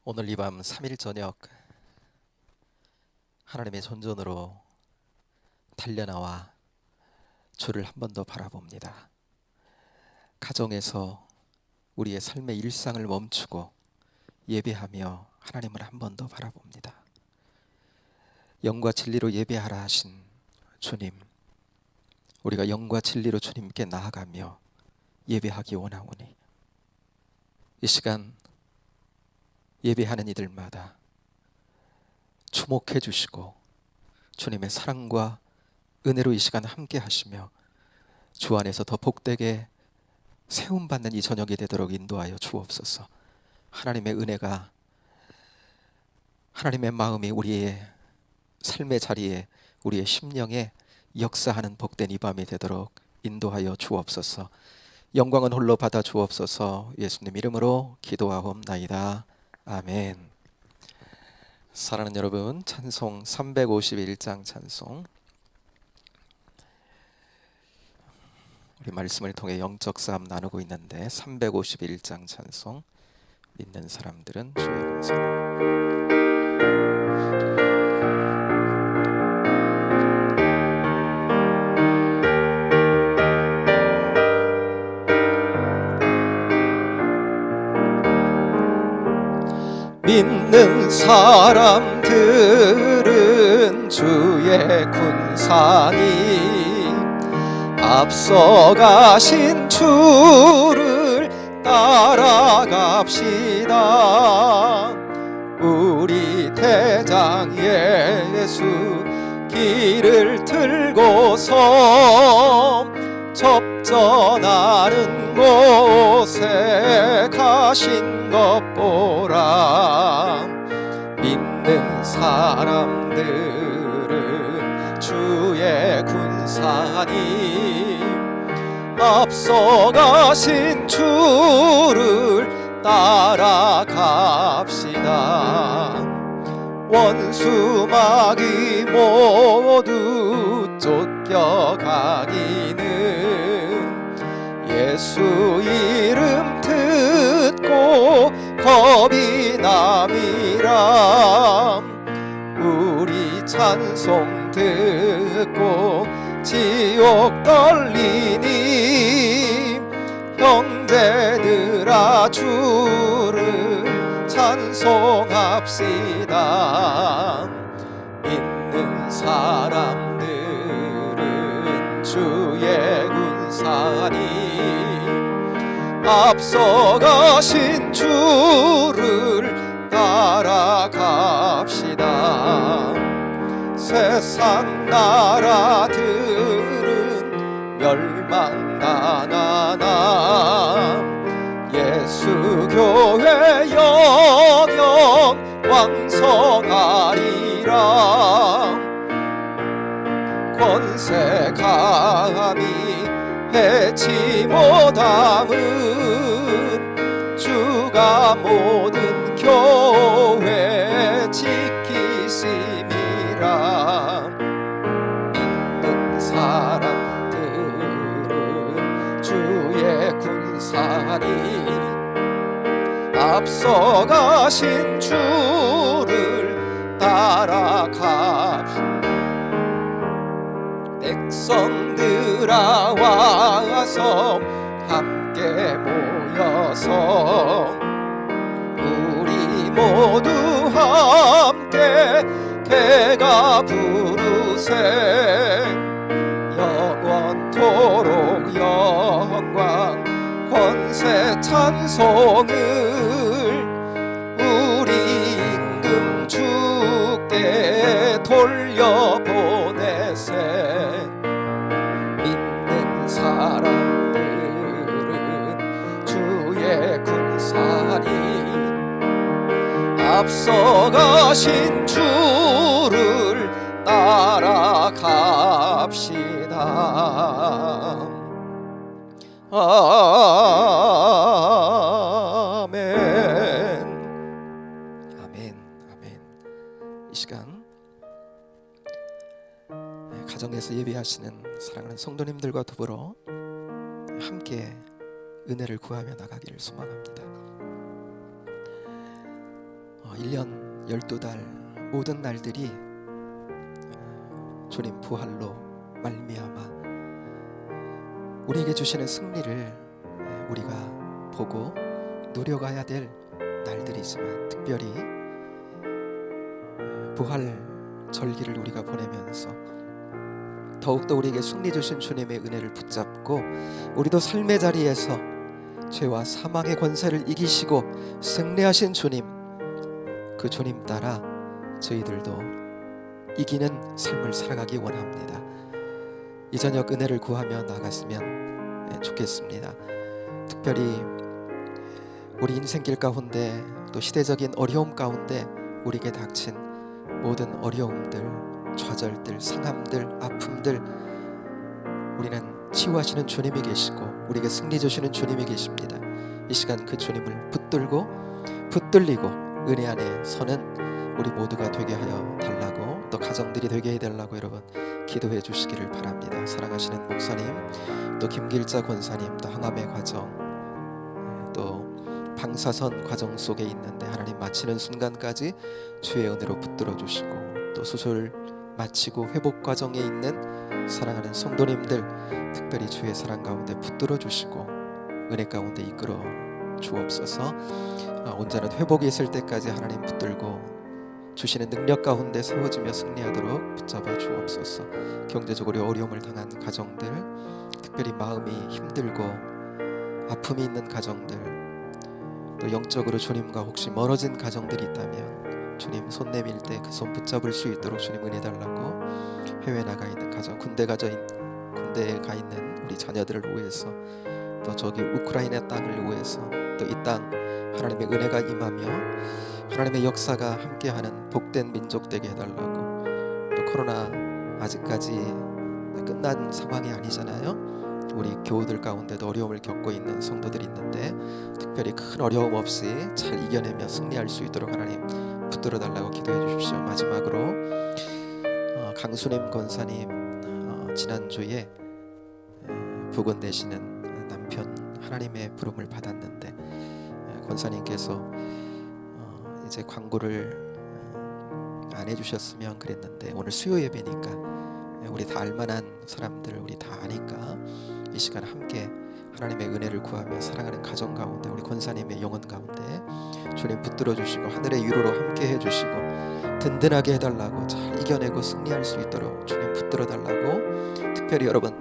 오늘 이 밤 3일 저녁 하나님의 존전으로 달려나와 주를 한 번 더 바라봅니다. 가정에서 우리의 삶의 일상을 멈추고 예배하며 하나님을 한 번 더 바라봅니다. 영과 진리로 예배하라 하신 주님, 우리가 영과 진리로 주님께 나아가며 예배하기 원하오니 이 시간 예배하는 이들마다 주목해 주시고 주님의 사랑과 은혜로 이 시간 함께 하시며 주 안에서 더 복되게 세움받는 이 저녁이 되도록 인도하여 주옵소서. 하나님의 은혜가, 하나님의 마음이 우리의 삶의 자리에, 우리의 심령에 역사하는 복된 이 밤이 되도록 인도하여 주옵소서. 영광은 홀로 받아 주옵소서. 예수님 이름으로 기도하옵나이다. 아멘. 사랑하는 여러분, 찬송 351장 찬송, 우리 말씀을 통해 영적 싸움 나누고 있는데 351장 찬송, 믿는 사람들은 주의 은혜를. 믿는 사람들은 주의 군사니 앞서가신 주를 따라갑시다. 우리 대장 예수 길을 들고서 접전하는 곳에 가신 것 보라. 믿는 사람들은 주의 군사니 앞서가신 주를 따라갑시다. 원수마귀 모두 쫓겨가기는 예수 이름 듣고 겁이 남이라. 우리 찬송 듣고 지옥 떨리니 형제들아 주를 찬송합시다. 믿는 사람들은 주의 군사니 앞서가신 주를 따라갑시다. 세상 나라들은 멸망당하나 예수 교회 영영 왕성하리라. 권세 감히 해치 못함은 주가 모든 교회 지키심이라. 믿는 사람들은 주의 군사니 앞서가신 주를 따라갑시다. 백성들아 와서 함께 모여서 우리 모두 함께 개가 부르세. 영원토록 영광 권세 찬송을 우리 임금 주께 돌려보내세. 믿는 사람들은 주의 군사니 앞서가신 주를 따라갑시다. 아멘. 아멘. 아멘. 이 시간 가정에서 예배하시는 사랑하는 성도님들과 더불어 함께 은혜를 구하며 나가기를 소망합니다. 1년 12달 모든 날들이 주님 부활로 말미암아 우리에게 주시는 승리를 우리가 보고 누려가야 될 날들이지만, 특별히 부활 절기를 우리가 보내면서 더욱더 우리에게 승리 주신 주님의 은혜를 붙잡고 우리도 삶의 자리에서 죄와 사망의 권세를 이기시고 승리하신 주님, 그 주님 따라 저희들도 이기는 삶을 살아가기 원합니다. 이 저녁 은혜를 구하며 나갔으면 좋겠습니다. 특별히 우리 인생길 가운데 또 시대적인 어려움 가운데 우리에게 닥친 모든 어려움들, 좌절들, 상함들, 아픔들, 우리는 치유하시는 주님이 계시고 우리에게 승리 주시는 주님이 계십니다. 이 시간 그 주님을 붙들리고 은혜 안에 서는 우리 모두가 되게 하여 달라고, 또 가정들이 되게 해달라고 여러분 기도해 주시기를 바랍니다. 사랑하시는 목사님, 또 김길자 권사님, 또 항암의 과정, 또 방사선 과정 속에 있는데 하나님 마치는 순간까지 주의 은혜로 붙들어 주시고, 또 수술 마치고 회복 과정에 있는 사랑하는 성도님들 특별히 주의 사랑 가운데 붙들어 주시고 은혜 가운데 이끌어 주옵소서. 온전한 회복이 있을 때까지 하나님 붙들고 주시는 능력 가운데 세워지며 승리하도록 붙잡아 주옵소서. 경제적으로 어려움을 당한 가정들, 특별히 마음이 힘들고 아픔이 있는 가정들, 또 영적으로 주님과 혹시 멀어진 가정들이 있다면 주님 손 내밀 때 그 손 붙잡을 수 있도록 주님 은혜 달라고, 해외 나가 있는 가정, 군대에 가 있는 우리 자녀들을 위해서, 또 저기 우크라이나 땅을 위해서, 또 이 땅 하나님의 은혜가 임하며 하나님의 역사가 함께하는 복된 민족 되게 해달라고, 또 코로나 아직까지 끝난 상황이 아니잖아요. 우리 교우들 가운데도 어려움을 겪고 있는 성도들이 있는데 특별히 큰 어려움 없이 잘 이겨내며 승리할 수 있도록 하나님 붙들어 달라고 기도해 주십시오. 마지막으로 강수님 권사님, 지난주에 부근 되시는 남편 하나님의 부름을 받았는데 권사님께서 이제 광고를 안 해주셨으면 그랬는데, 오늘 수요 예배니까 우리 다 알만한 사람들 우리 다 아니까 이 시간 함께 하나님의 은혜를 구하며 살아가는 가정 가운데 우리 권사님의 영혼 가운데 주님 붙들어 주시고 하늘의 위로로 함께 해주시고 든든하게 해달라고, 잘 이겨내고 승리할 수 있도록 주님 붙들어 달라고 특별히 여러분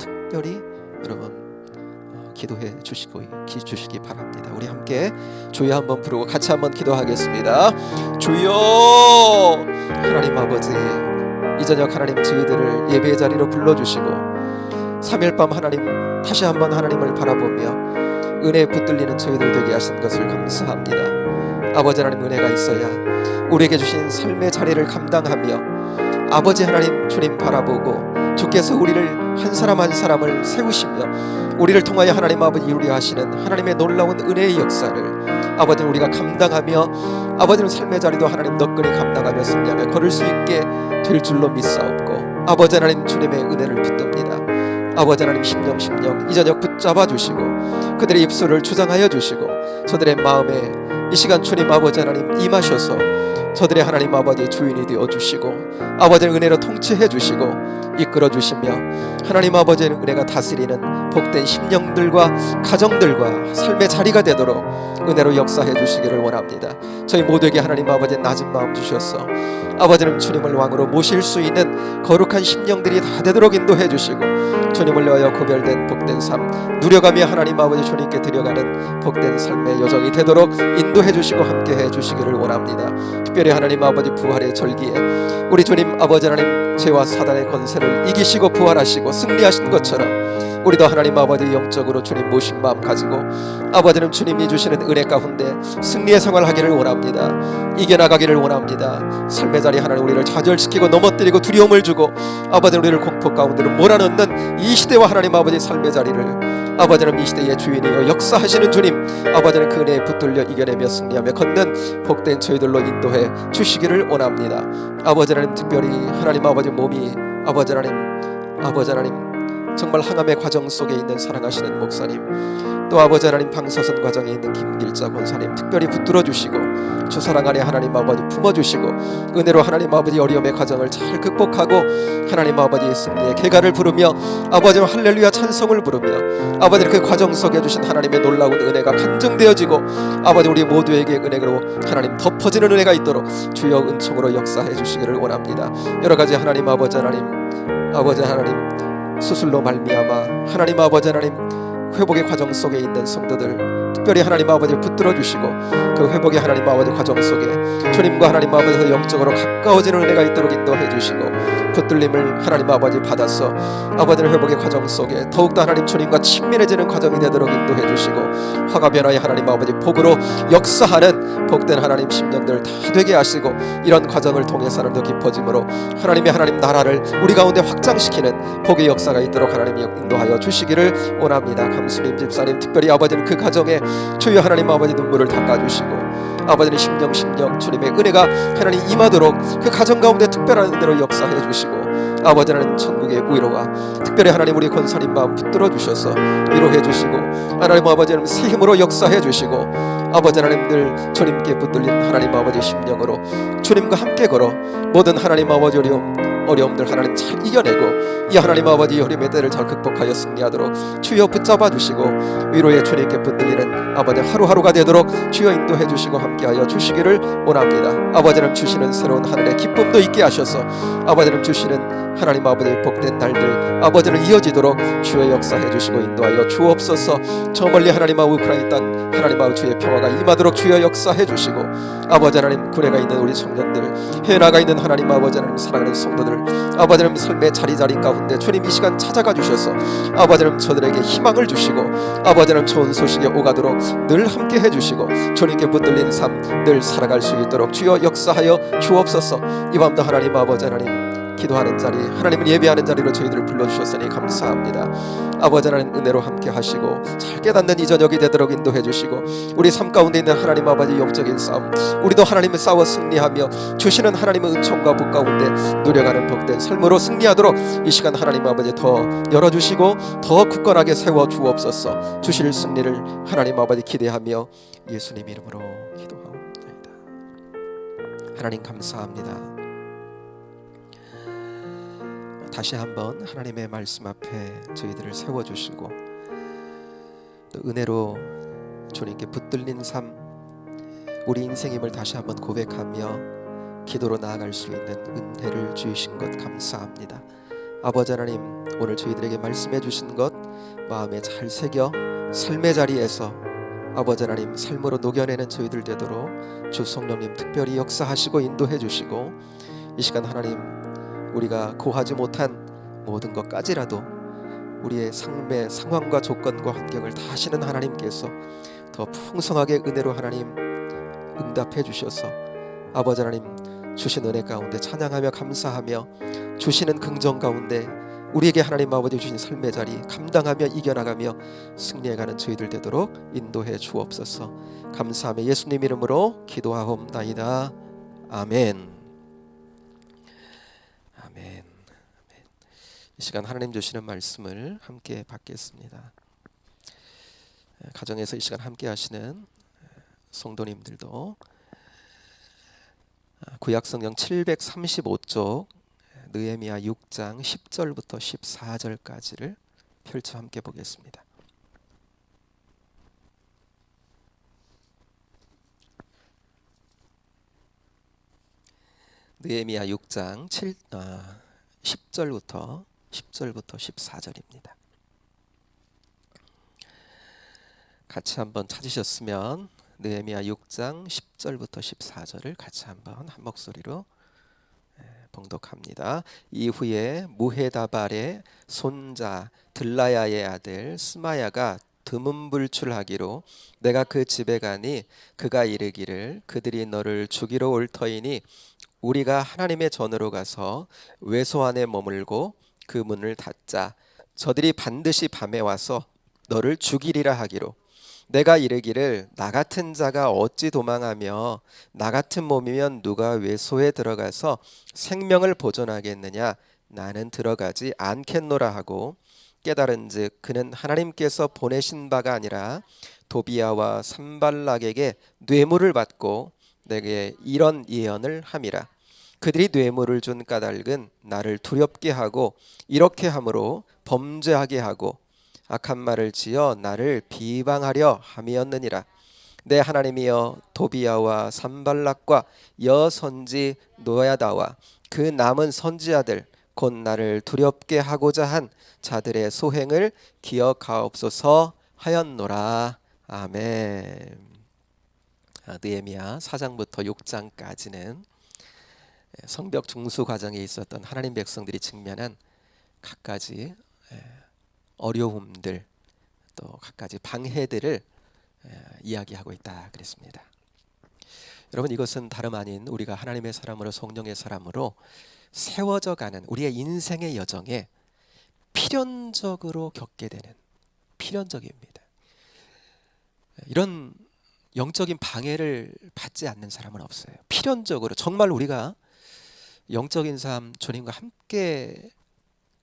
기도해 주시기 바랍니다. 우리 함께 주여 한번 부르고 같이 한번 기도하겠습니다. 주여, 하나님 아버지, 이 저녁 하나님 저희들을 예배의 자리로 불러주시고 3일 밤 하나님 다시 한번 하나님을 바라보며 은혜에 붙들리는 저희들 되게 하신 것을 감사합니다. 아버지 하나님, 은혜가 있어야 우리에게 주신 삶의 자리를 감당하며 아버지 하나님 주님 바라보고 주께서 우리를 한 사람 한 사람을 세우시며 우리를 통하여 하나님 아버지 이루려 하시는 하나님의 놀라운 은혜의 역사를 아버지 우리가 감당하며 아버지는 삶의 자리도 하나님 너끈히 감당하며 승리하며 걸을 수 있게 될 줄로 믿사옵고, 아버지 하나님 주님의 은혜를 붙듭니다. 아버지 하나님 심령 이 저녁 붙잡아 주시고 그들의 입술을 주장하여 주시고 저들의 마음에 이 시간 주님 아버지 하나님 임하셔서 저들의 하나님 아버지 주인이 되어 주시고 아버지의 은혜로 통치해 주시고 이끌어 주시며 하나님 아버지의 은혜가 다스리는 복된 심령들과 가정들과 삶의 자리가 되도록 은혜로 역사해 주시기를 원합니다. 저희 모두에게 하나님 아버지 낮은 마음 주셔서 아버지는 주님을 왕으로 모실 수 있는 거룩한 심령들이 다 되도록 인도해 주시고 주님을 위하여 구별된 복된 삶 누려가며 하나님 아버지 주님께 드려가는 복된 삶의 여정이 되도록 인도해 주시고 함께해 주시기를 원합니다. 특별히 하나님 아버지 부활의 절기에 우리 주님 아버지 하나님 죄와 사단의 권세를 이기시고 부활하시고 승리하신 것처럼 우리도 하나님 아버지 영적으로 주님 모신 마음 가지고 아버지는 주님이 주시는 은혜 가운데 승리의 생활하기를 원합니다. 이겨나가기를 원합니다. 삶의 자리 하나님 우리를 좌절시키고 넘어뜨리고 두려움을 주고 아버지는 우리를 공포 가운데로 몰아넣는 이 시대와 하나님 아버지 삶의 자리를 아버지는 이 시대의 주인이여 역사하시는 주님 아버지는 그 은혜에 붙들려 이겨내며 승리하며 걷는 복된 저희들로 인도해 주시기를 원합니다. 아버지 하나님 특별히 하나님 아버지 몸이 아버지 하나님 정말 항암의 과정 속에 있는 사랑하시는 목사님, 또 아버지 하나님 방사선 과정에 있는 김길자 권사님 특별히 붙들어 주시고 주 사랑 안에 하나님 아버지 품어주시고 은혜로 하나님 아버지 어려움의 과정을 잘 극복하고 하나님 아버지의 승리의 개가를 부르며 아버지 할렐루야 찬송을 부르며 아버지 그 과정 속에 주신 하나님의 놀라운 은혜가 간증되어지고 아버지 우리 모두에게 은혜로 하나님 덮어지는 은혜가 있도록 주여 은총으로 역사해 주시기를 원합니다. 여러가지 하나님 아버지 하나님 수술로 말미암아 하나님 아버지 하나님 회복의 과정 속에 있는 성도들 특별히 하나님 아버지 붙들어 주시고 그 회복의 하나님 아버지 과정 속에 주님과 하나님 아버지에서 영적으로 가까워지는 은혜가 있도록 인도해 주시고 붙들림을 하나님 아버지 받아서 아버지의 회복의 과정 속에 더욱더 하나님 주님과 친밀해지는 과정이 되도록 인도해 주시고 화가 변화의 하나님 아버지 복으로 역사하는 복된 하나님 심령들 다 되게 하시고 이런 과정을 통해서는 더 깊어짐으로 하나님의 하나님 나라를 우리 가운데 확장시키는 복의 역사가 있도록 하나님이 인도하여 주시기를 원합니다. 감수님 집사님 특별히 아버지는 그 가정에 주여 하나님 아버지 눈물을 닦아주시고 아버지는 심령 주님의 은혜가 하나님 임하도록 그 가정 가운데 특별한 은혜로 역사해 주시고 아버지는 천국의 위로와 특별히 하나님 우리 권사님 마음 붙들어 주셔서 위로해 주시고 하나님 아버지는 새 힘으로 역사해 주시고 아버지 하나님 늘 주님께 붙들린 하나님 아버지 심령으로 주님과 함께 걸어 모든 하나님 아버지 어려움들 하나님 잘 이겨내고 이 하나님 아버지 어려움의 때를 잘 극복하여 승리하도록 주여 붙잡아 주시고 위로의 주님께 붙들리는 아버지 하루하루가 되도록 주여 인도해 주시고 함께하여 주시기를 원합니다. 아버지는 주시는 새로운 하늘의 기쁨도 있게 하셔서 아버지는 주시는 하나님 아버지의 복된 날들 아버지는 이어지도록 주여 역사해 주시고 인도하여 주옵소서. 저 멀리 하나님 아버지 우크라이나 땅 하나님 아버지 주의 평화가 임하도록 주여 역사해 주시고 아버지 하나님 군에가 있는 우리 청년들 해외 나가 있는 하나님 아버지 하나님 사랑하는 성도들 아버지 하나님 삶의 자리 가운데 주님 이 시간 찾아가 주셔서 아버지 하나님 저들에게 희망을 주시고 아버지 하나님 좋은 소식에 오가도록 늘 함께 해주시고 주님께 붙들린 삶 늘 살아갈 수 있도록 주여 역사하여 주옵소서. 이 밤도 하나님 아버지 하나님 기도하는 자리 하나님을 예배하는 자리로 저희들을 불러주셨으니 감사합니다. 아버지 하나님 은혜로 함께 하시고 잘 깨닫는 이 저녁이 되도록 인도해 주시고 우리 삶 가운데 있는 하나님 아버지 영적인 싸움 우리도 하나님을 싸워 승리하며 주시는 하나님의 은총과 복 가운데 누려가는 복된 삶으로 승리하도록 이 시간 하나님 아버지 더 열어주시고 더 굳건하게 세워 주옵소서. 주실 승리를 하나님 아버지 기대하며 예수님 이름으로 기도하옵나이다. 하나님 감사합니다. 다시 한번 하나님의 말씀 앞에 저희들을 세워주시고 또 은혜로 주님께 붙들린 삶 우리 인생임을 다시 한번 고백하며 기도로 나아갈 수 있는 은혜를 주신 것 감사합니다. 아버지 하나님 오늘 저희들에게 말씀해 주신 것 마음에 잘 새겨 삶의 자리에서 아버지 하나님 삶으로 녹여내는 저희들 되도록 주 성령님 특별히 역사하시고 인도해 주시고 이 시간 하나님 우리가 고하지 못한 모든 것까지라도 우리의 삶의 상황과 조건과 환경을 다 아시는 하나님께서 더 풍성하게 은혜로 하나님 응답해 주셔서 아버지 하나님 주신 은혜 가운데 찬양하며 감사하며 주시는 긍정 가운데 우리에게 하나님 아버지 주신 삶의 자리 감당하며 이겨나가며 승리해가는 저희들 되도록 인도해 주옵소서. 감사하며 예수님 이름으로 기도하옵나이다. 아멘. 이 시간 하나님 주시는 말씀을 함께 받겠습니다. 가정에서 이 시간 함께 하시는 성도님들도 구약성경 735쪽 느헤미야 6장 10절부터 14절까지를 펼쳐 함께 보겠습니다. 느헤미야 6장 10절부터 14절입니다. 같이 한번 찾으셨으면 느헤미야 6장 10절부터 14절을 같이 한번 한 목소리로 봉독합니다. 이후에 무헤다발의 손자 들라야의 아들 스마야가 드문불출하기로 내가 그 집에 가니 그가 이르기를 그들이 너를 죽이러 올 터이니 우리가 하나님의 전으로 가서 외소 안에 머물고 그 문을 닫자. 저들이 반드시 밤에 와서 너를 죽이리라 하기로 내가 이르기를 나 같은 자가 어찌 도망하며 나 같은 몸이면 누가 외소에 들어가서 생명을 보존하겠느냐 나는 들어가지 않겠노라 하고 깨달은즉 그는 하나님께서 보내신 바가 아니라 도비야와 산발락에게 뇌물을 받고 내게 이런 예언을 함이라. 그들이 뇌물을 준 까닭은 나를 두렵게 하고 이렇게 함으로 범죄하게 하고 악한 말을 지어 나를 비방하려 함이었느니라. 내 하나님이여, 도비야와 산발락과 여선지 노야다와 그 남은 선지자들 곧 나를 두렵게 하고자 한 자들의 소행을 기억하옵소서 하였노라. 아멘. 느헤미야 4장부터 6장까지는 성벽 중수 과정에 있었던 하나님 백성들이 직면한 갖가지 어려움들, 또 갖가지 방해들을 이야기하고 있다 그랬습니다. 여러분, 이것은 다름 아닌 우리가 하나님의 사람으로, 성령의 사람으로 세워져 가는 우리의 인생의 여정에 필연적으로 겪게 되는 필연적입니다. 이런 영적인 방해를 받지 않는 사람은 없어요. 필연적으로 정말 우리가 영적인 삶, 주님과 함께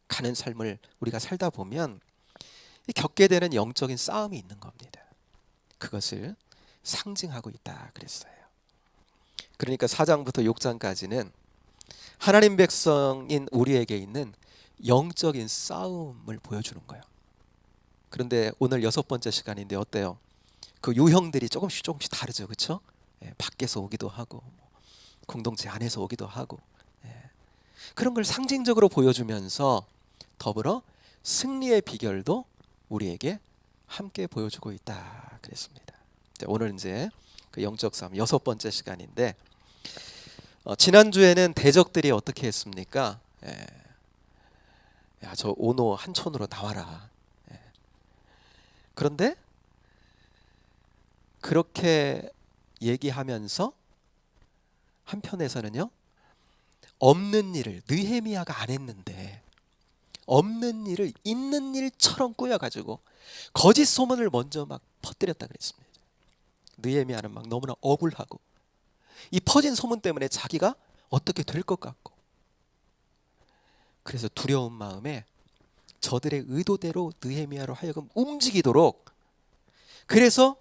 가는 삶을 우리가 살다 보면 겪게 되는 영적인 싸움이 있는 겁니다. 그것을 상징하고 있다 그랬어요. 그러니까 4장부터 6장까지는 하나님 백성인 우리에게 있는 영적인 싸움을 보여주는 거예요. 그런데 오늘 6번째 시간인데 어때요? 그 유형들이 조금씩 다르죠, 그렇죠? 밖에서 오기도 하고 공동체 안에서 오기도 하고 그런 걸 상징적으로 보여주면서 더불어 승리의 비결도 우리에게 함께 보여주고 있다 그랬습니다. 오늘 이제 그 영적 싸움 6번째 시간인데 지난주에는 대적들이 어떻게 했습니까? 야, 저 오노 한촌으로 나와라. 그런데 그렇게 얘기하면서 한편에서는요, 없는 일을 느헤미야가 안 했는데 없는 일을 있는 일처럼 꾸며가지고 거짓 소문을 먼저 막 퍼뜨렸다 그랬습니다. 느헤미야는 막 너무나 억울하고 이 퍼진 소문 때문에 자기가 어떻게 될 것 같고, 그래서 두려운 마음에 저들의 의도대로 느헤미야로 하여금 움직이도록, 그래서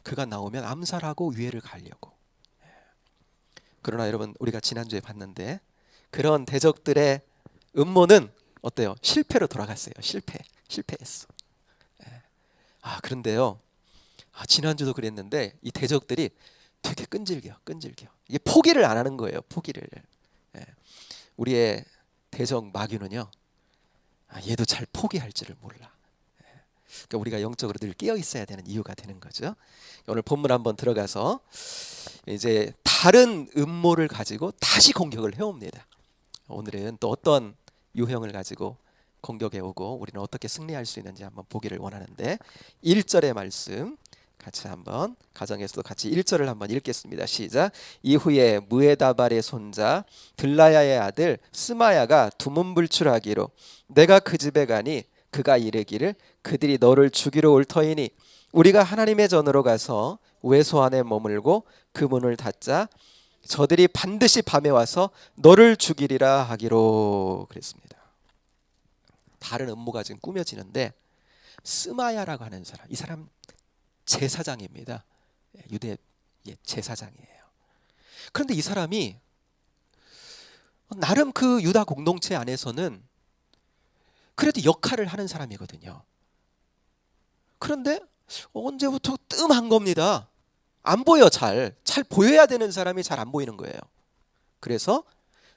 그가 나오면 암살하고 위해를 가려고. 그러나 여러분, 우리가 지난주에 봤는데 그런 대적들의 음모는 어때요? 실패로 돌아갔어요. 실패했어. 그런데요, 지난주도 그랬는데 이 대적들이 되게 끈질겨. 이게 포기를 안 하는 거예요. 포기를. 우리의 대적 마귀는요, 얘도 잘 포기할 줄을 몰라. 그러니까 우리가 영적으로 늘 깨어 있어야 되는 이유가 되는 거죠. 오늘 본문 한번 들어가서 이제 다른 음모를 가지고 다시 공격을 해옵니다. 오늘은 또 어떤 유형을 가지고 공격해 오고 우리는 어떻게 승리할 수 있는지 한번 보기를 원하는데, 1절의 말씀 같이 한번 가정에서도 같이 1절을 한번 읽겠습니다. 시작. 이후에 무에다발의 손자 들라야의 아들 스마야가 두문불출하기로 내가 그 집에 가니 그가 이르기를 그들이 너를 죽이러 올 터이니 우리가 하나님의 전으로 가서 외소 안에 머물고 그 문을 닫자. 저들이 반드시 밤에 와서 너를 죽이리라 하기로 그랬습니다. 다른 음모가 지금 꾸며지는데, 스마야라고 하는 사람, 이 사람 제사장입니다. 유대 제사장이에요. 그런데 이 사람이 나름 그 유다 공동체 안에서는 그래도 역할을 하는 사람이거든요. 그런데 언제부터 뜸한 겁니다. 안 보여. 잘 보여야 되는 사람이 잘 안 보이는 거예요. 그래서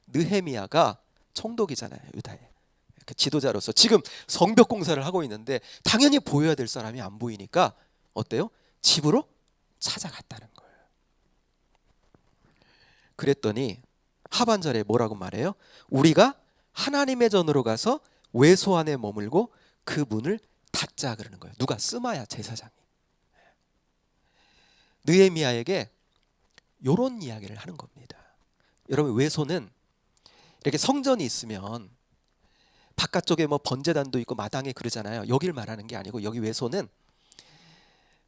느헤미야가 총독이잖아요, 유다의 그 지도자로서 지금 성벽 공사를 하고 있는데 당연히 보여야 될 사람이 안 보이니까 어때요? 집으로 찾아갔다는 거예요. 그랬더니 하반절에 뭐라고 말해요? 우리가 하나님의 전으로 가서 외소 안에 머물고 그 문을 닫자 그러는 거예요. 누가? 스마야 제사장이. 느헤미야에게 이런 이야기를 하는 겁니다. 여러분, 외소는 이렇게 성전이 있으면 바깥쪽에 뭐 번제단도 있고 마당에 그러잖아요. 여길 말하는 게 아니고, 여기 외소는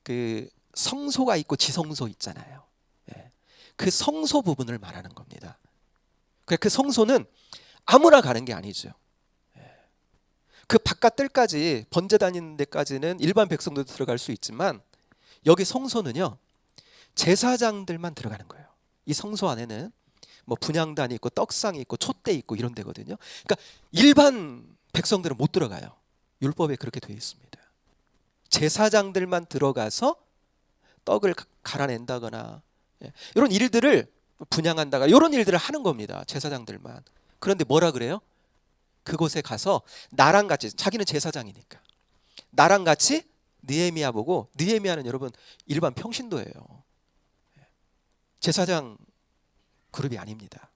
그 성소가 있고 지성소 있잖아요. 그 성소 부분을 말하는 겁니다. 그 성소는 아무나 가는 게 아니죠. 그 바깥 뜰까지 번제 다니는 데까지는 일반 백성들도 들어갈 수 있지만 여기 성소는요 제사장들만 들어가는 거예요. 이 성소 안에는 뭐 분향단이 있고 떡상이 있고 촛대 있고 이런 데거든요. 그러니까 일반 백성들은 못 들어가요. 율법에 그렇게 되어 있습니다. 제사장들만 들어가서 떡을 갈아낸다거나 이런 일들을 분향한다거나 이런 일들을 하는 겁니다. 제사장들만. 그런데 뭐라 그래요? 그곳에 가서 나랑 같이, 자기는 제사장이니까 나랑 같이 느헤미야 보고, 느헤미야는 여러분 일반 평신도예요. 제사장 그룹이 아닙니다.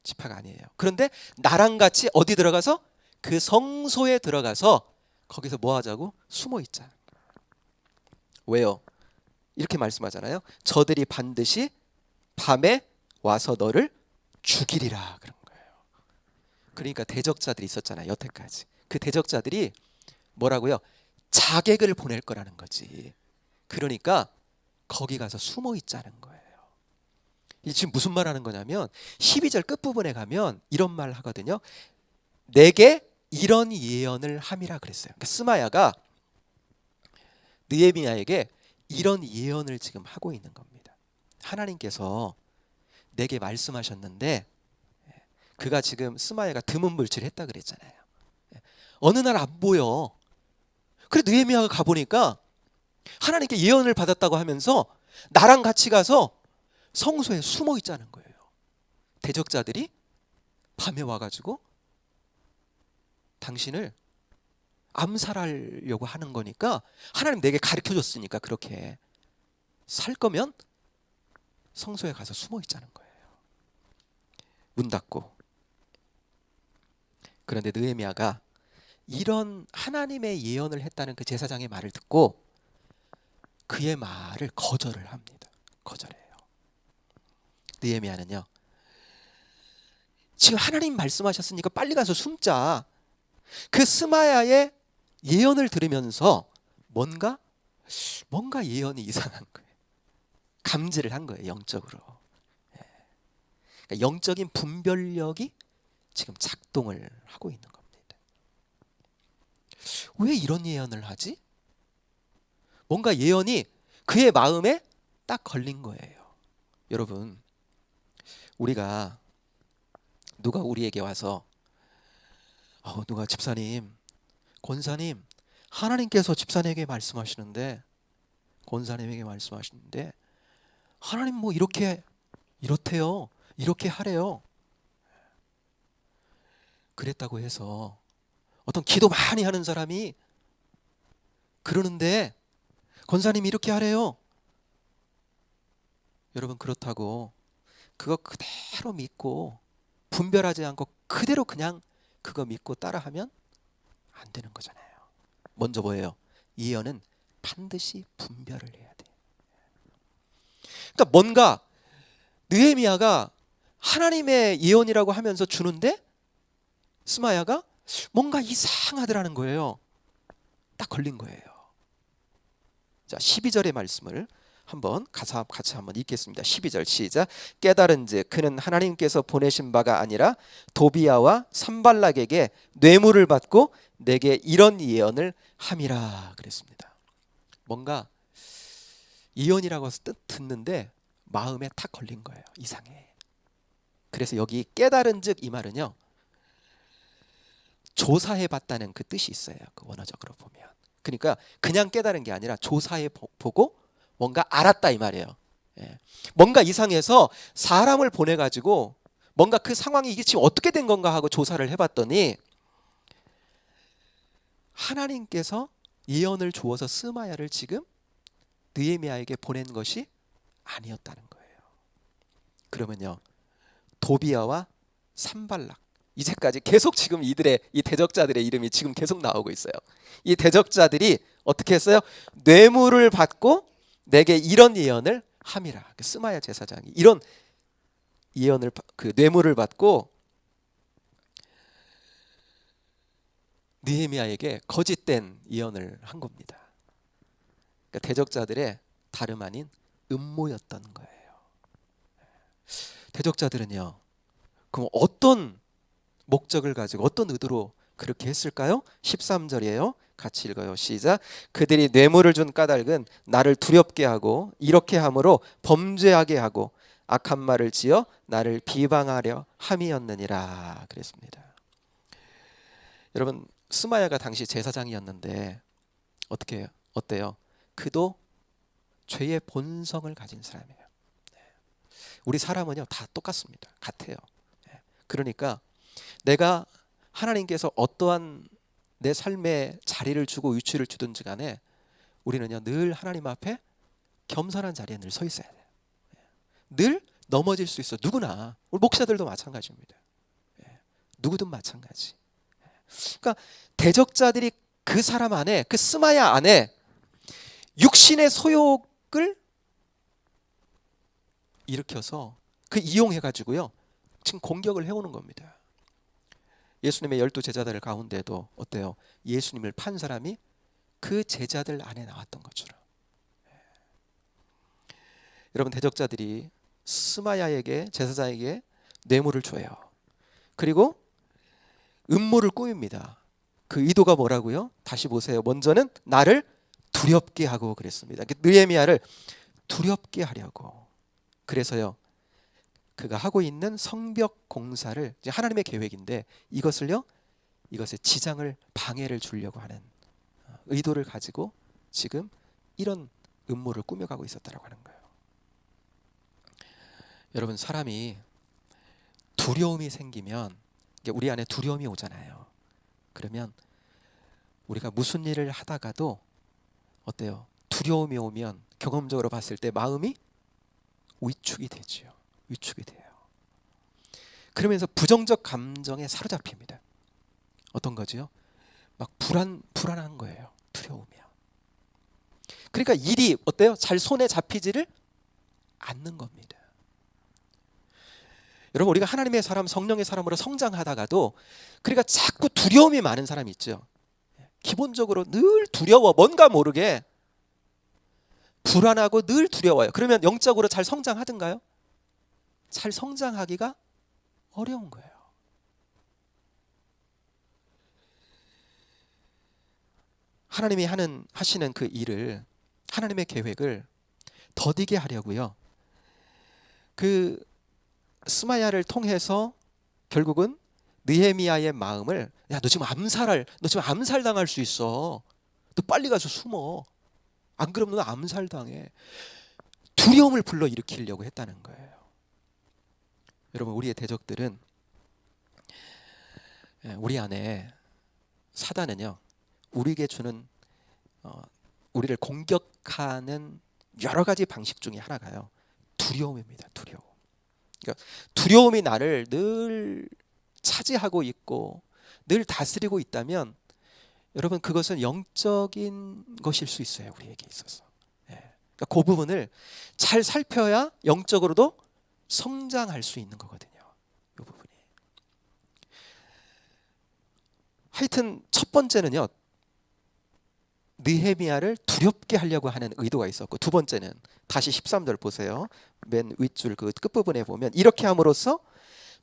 지파가 아니에요. 그런데 나랑 같이 어디 들어가서 그 성소에 들어가서 거기서 뭐 하자고? 숨어 있자. 왜요? 이렇게 말씀하잖아요. 저들이 반드시 밤에 와서 너를 죽이리라 그런 거예요. 그러니까 대적자들이 있었잖아요. 여태까지. 그 대적자들이 뭐라고요? 자객을 보낼 거라는 거지. 그러니까 거기 가서 숨어 있자는 거예요. 이 지금 무슨 말 하는 거냐면 12절 끝부분에 가면 이런 말 하거든요. 내게 이런 예언을 함이라 그랬어요. 그러니까 스마야가 느헤미야에게 이런 예언을 지금 하고 있는 겁니다. 하나님께서 내게 말씀하셨는데, 그가 지금 스마야가 드문불출했다 그랬잖아요. 어느 날 안 보여. 그래 느헤미야가 가보니까 하나님께 예언을 받았다고 하면서 나랑 같이 가서 성소에 숨어 있자는 거예요. 대적자들이 밤에 와가지고 당신을 암살하려고 하는 거니까 하나님 내게 가르쳐줬으니까 그렇게 살 거면 성소에 가서 숨어 있자는 거예요. 문 닫고. 그런데 느헤미야가 이런 하나님의 예언을 했다는 그 제사장의 말을 듣고 그의 말을 거절을 합니다. 거절해요. 느헤미야는요, 지금 하나님 말씀하셨으니까 빨리 가서 숨자. 그 스마야의 예언을 들으면서 뭔가 예언이 이상한 거예요. 감지를 한 거예요. 영적으로. 그러니까 영적인 분별력이 지금 작동을 하고 있는 겁니다. 왜 이런 예언을 하지? 뭔가 예언이 그의 마음에 딱 걸린 거예요. 여러분, 우리가 누가 우리에게 와서 누가 집사님, 권사님, 하나님께서 집사님에게 말씀하시는데, 권사님에게 말씀하시는데 하나님 뭐 이렇대요, 이렇게 하래요. 그랬다고 해서 어떤 기도 많이 하는 사람이 그러는데 권사님이 이렇게 하래요. 여러분, 그렇다고 그거 그대로 믿고 분별하지 않고 그대로 그냥 그거 믿고 따라하면 안 되는 거잖아요. 먼저 뭐예요? 예언은 반드시 분별을 해야 돼. 그러니까 뭔가 느헤미야가 하나님의 예언이라고 하면서 주는데 스마야가 뭔가 이상하더라는 거예요. 딱 걸린 거예요. 자, 12절의 말씀을 한번 같이 한번 읽겠습니다. 12절 시작. 깨달은즉 그는 하나님께서 보내신 바가 아니라 도비야와 산발락에게 뇌물을 받고 내게 이런 예언을 함이라 그랬습니다. 뭔가 예언이라고 해서 듣는데 마음에 탁 걸린 거예요. 이상해. 그래서 여기 깨달은즉 이 말은요, 조사해 봤다는 그 뜻이 있어요. 그 원어적으로 보면. 그러니까 그냥 깨달은 게 아니라 조사해 보고 뭔가 알았다 이 말이에요. 뭔가 이상해서 사람을 보내가지고 뭔가 그 상황이 이게 지금 어떻게 된 건가 하고 조사를 해봤더니 하나님께서 예언을 주어서 스마야를 지금 느헤미야에게 보낸 것이 아니었다는 거예요. 그러면요, 도비야와 산발락, 이제까지 계속 지금 이 대적자들의 이름이 지금 계속 나오고 있어요. 이 대적자들이 어떻게 했어요? 뇌물을 받고 내게 이런 예언을 함이라. 스마야 제사장이 이런 예언을, 그 뇌물을 받고 느헤미야에게 거짓된 예언을 한 겁니다. 그러니까 대적자들의 다름 아닌 음모였던 거예요. 대적자들은요, 그럼 어떤 목적을 가지고 어떤 의도로 그렇게 했을까요? 13절이에요. 같이 읽어요. 시작. 그들이 뇌물을 준 까닭은 나를 두렵게 하고 이렇게 함으로 범죄하게 하고 악한 말을 지어 나를 비방하려 함이었느니라 그랬습니다. 여러분, 스마야가 당시 제사장이었는데 어때요? 그도 죄의 본성을 가진 사람이에요. 우리 사람은요 다 똑같습니다. 같아요. 그러니까 내가 하나님께서 어떠한 내 삶에 자리를 주고 위치를 주든지 간에 우리는요 늘 하나님 앞에 겸손한 자리에 늘 서 있어야 돼요. 늘 넘어질 수 있어. 누구나. 우리 목사들도 마찬가지입니다. 누구든 마찬가지. 그러니까 대적자들이 그 사람 안에, 그 스마야 안에 육신의 소욕을 일으켜서 그 이용해가지고요 지금 공격을 해오는 겁니다. 예수님의 12 제자들 가운데도 어때요? 예수님을 판 사람이 그 제자들 안에 나왔던 것처럼. 여러분, 대적자들이 스마야에게, 제사장에게 뇌물을 줘요. 그리고 음모를 꾸밉니다. 그 의도가 뭐라고요? 다시 보세요. 먼저는 나를 두렵게 하고 그랬습니다. 느헤미야를 두렵게 하려고. 그래서요 그가 하고 있는 성벽 공사를, 이제 하나님의 계획인데 이것에 지장을, 방해를 주려고 하는 의도를 가지고 지금 이런 음모를 꾸며가고 있었다라고 하는 거예요. 여러분, 사람이 두려움이 생기면, 우리 안에 두려움이 오잖아요. 그러면 우리가 무슨 일을 하다가도 어때요? 두려움이 오면 경험적으로 봤을 때 마음이 위축이 되죠. 위축이 돼요. 그러면서 부정적 감정에 사로잡힙니다. 어떤 거지요? 막 불안한 거예요. 두려우면. 그러니까 일이 어때요? 잘 손에 잡히지를 않는 겁니다. 여러분, 우리가 하나님의 사람, 성령의 사람으로 성장하다가도 그러니까 자꾸 두려움이 많은 사람이 있죠. 기본적으로 늘 두려워. 뭔가 모르게 불안하고 늘 두려워요. 그러면 영적으로 잘 성장하든가요? 잘 성장하기가 어려운 거예요. 하나님이 하시는 그 일을, 하나님의 계획을 더디게 하려고요. 그 스마야를 통해서 결국은 느헤미야의 마음을, 야, 너 지금 암살당할 수 있어. 너 빨리 가서 숨어. 안 그러면 너 암살당해. 두려움을 불러일으키려고 했다는 거예요. 여러분, 우리의 대적들은, 우리 안에 사단은요 우리에게 주는 우리를 공격하는 여러 가지 방식 중에 하나가요 두려움입니다. 두려움. 그러니까 두려움이 나를 늘 차지하고 있고 늘 다스리고 있다면 여러분, 그것은 영적인 것일 수 있어요. 우리에게 있어서. 그러니까 그 부분을 잘 살펴야 영적으로도 성장할 수 있는 거거든요. 이 부분이. 하여튼 첫 번째는요 느헤미야를 두렵게 하려고 하는 의도가 있었고, 두 번째는 다시 13절 보세요. 맨 윗줄 그 끝부분에 보면 이렇게 함으로써